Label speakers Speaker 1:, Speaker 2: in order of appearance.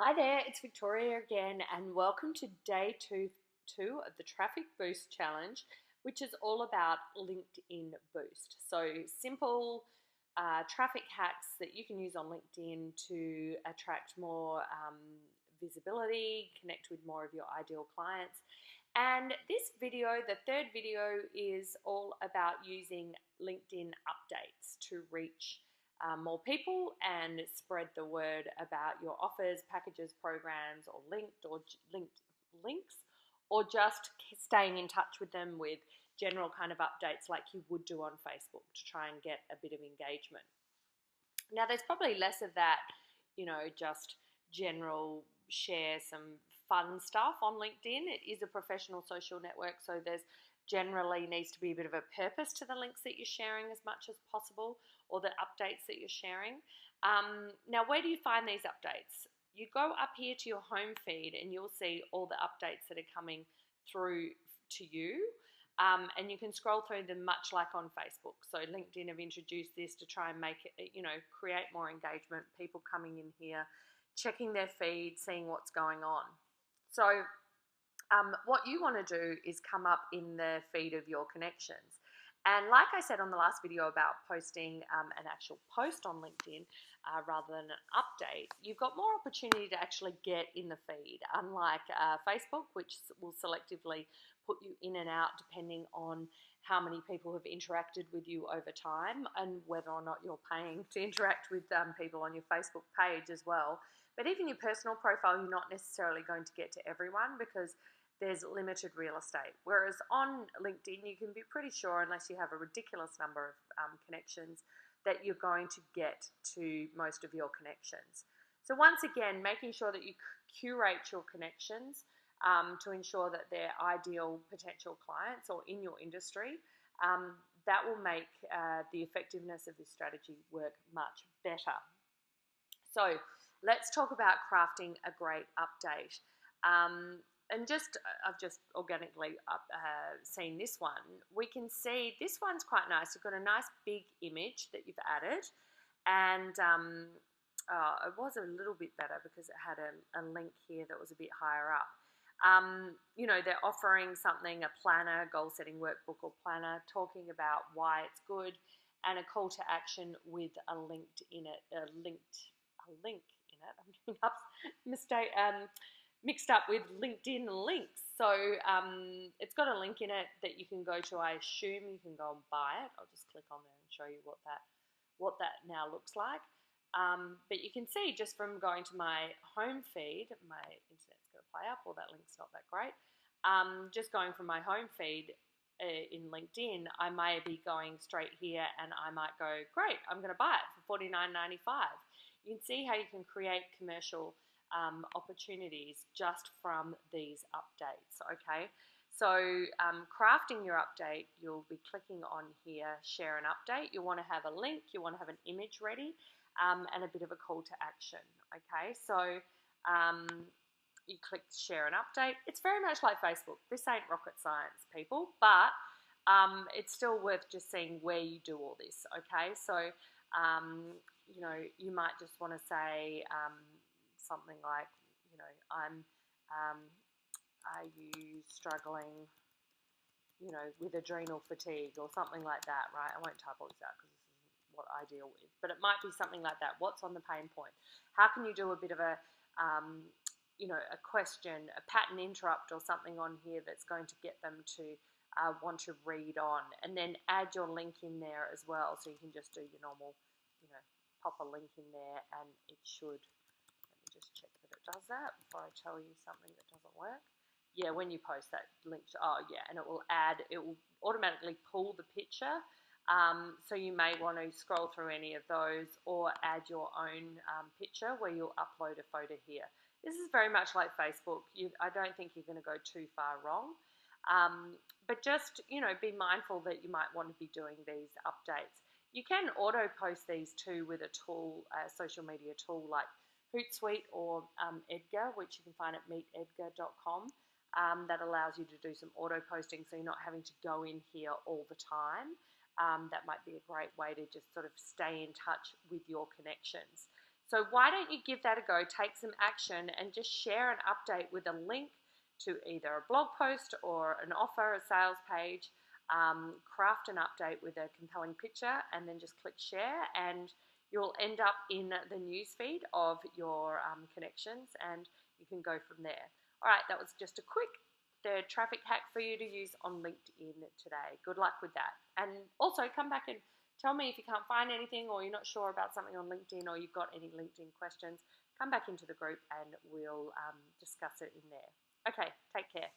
Speaker 1: Hi there, it's Victoria again, and welcome to day two of the Traffic Boost Challenge, which is all about LinkedIn Boost. So, simple traffic hacks that you can use on LinkedIn to attract more visibility, connect with more of your ideal clients. And this video, the third video, is all about using LinkedIn updates to reach more people and spread the word about your offers, packages, programs, or links, or just staying in touch with them with general kind of updates like you would do on Facebook to try and get a bit of engagement. Now, there's probably less of that, just general share some fun stuff on LinkedIn. It is a professional social network, so there's generally needs to be a bit of a purpose to the links that you're sharing as much as possible, or the updates that you're sharing. Now, where do you find these updates? You go up here to your home feed and you'll see all the updates that are coming through to you. And you can scroll through them much like on Facebook. So LinkedIn have introduced this to try and make it, create more engagement, people coming in here, checking their feed, seeing what's going on. So what you want to do is come up in the feed of your connections. And like I said on the last video about posting an actual post on LinkedIn rather than an update, you've got more opportunity to actually get in the feed, unlike Facebook, which will selectively put you in and out depending on how many people have interacted with you over time and whether or not you're paying to interact with people on your Facebook page as well. But even your personal profile, you're not necessarily going to get to everyone because there's limited real estate. Whereas on LinkedIn, you can be pretty sure, unless you have a ridiculous number of connections, that you're going to get to most of your connections. So once again, making sure that you curate your connections to ensure that they're ideal potential clients or in your industry, that will make the effectiveness of this strategy work much better. So let's talk about crafting a great update. And I've just organically seen this one. We can see this one's quite nice. You've got a nice big image that you've added, and it was a little bit better because it had a link here that was a bit higher up. They're offering something, a planner, goal-setting workbook or planner, talking about why it's good, and a call to action with a link in it. I'm getting up mixed up with LinkedIn links. So it's got a link in it that you can go to. I assume you can go and buy it. I'll just click on there and show you what that now looks like. But you can see just from going to my home feed, my internet's going to play up, or that link's not that great. Just going from my home feed in LinkedIn, I may be going straight here and I might go, great, I'm going to buy it for $49.95. You can see how you can create commercial opportunities just from these updates, okay? So crafting your update, you'll be clicking on here, share an update. You want to have a link, you want to have an image ready, and a bit of a call to action, okay? So you click share an update. It's very much like Facebook. This ain't rocket science, people, but it's still worth just seeing where you do all this, okay? So, you might just want to say something like, are you struggling, with adrenal fatigue or something like that, right? I won't type all this out because this isn't what I deal with, but it might be something like that. What's on the pain point? How can you do a bit of a question, a pattern interrupt or something on here that's going to get them to want to read on, and then add your link in there as well. So you can just do your normal, pop a link in there and it should, let me just check that it does that before I tell you something that doesn't work. Yeah, when you post that link, and it will automatically pull the picture. So you may want to scroll through any of those or add your own picture where you'll upload a photo here. This is very much like Facebook. I don't think you're going to go too far wrong. But just, be mindful that you might want to be doing these updates. You can auto post these too with a tool, a social media tool like Hootsuite or Edgar, which you can find at meetedgar.com. That allows you to do some auto posting so you're not having to go in here all the time. That might be a great way to just sort of stay in touch with your connections. So why don't you give that a go, take some action, and just share an update with a link to either a blog post or an offer, a sales page. Craft an update with a compelling picture and then just click share, and you'll end up in the newsfeed of your connections, and you can go from there. All right, that was just a quick traffic hack for you to use on LinkedIn today. Good luck with that. And also come back and tell me if you can't find anything or you're not sure about something on LinkedIn or you've got any LinkedIn questions. Come back into the group and we'll discuss it in there. Okay, take care.